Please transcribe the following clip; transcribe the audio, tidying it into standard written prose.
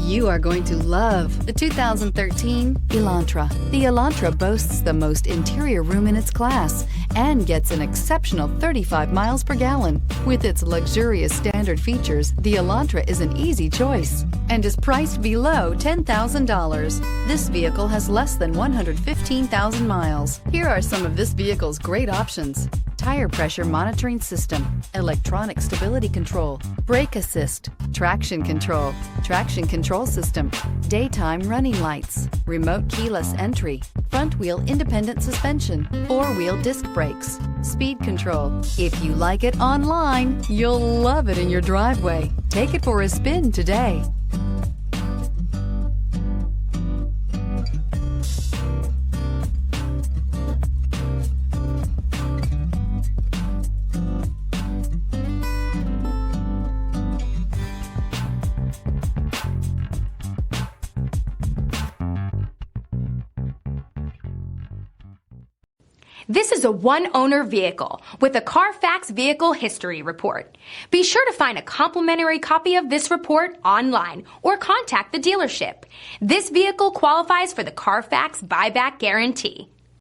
You are going to love the 2013 Elantra. The Elantra boasts the most interior room in its class and gets an exceptional 35 miles per gallon. With its luxurious standard features, the Elantra is an easy choice and is priced below $10,000. This vehicle has less than 115,000 miles. Here are some of this vehicle's great options: tire pressure monitoring system, electronic stability control, brake assist, traction control system, daytime running lights, remote keyless entry, front wheel independent suspension, four-wheel disc brakes, speed control. If you like it online, you'll love it in your driveway. Take it for a spin today. This is a one-owner vehicle with a CARFAX Vehicle History Report. Be sure to find a complimentary copy of this report online or contact the dealership. This vehicle qualifies for the CARFAX Buyback Guarantee.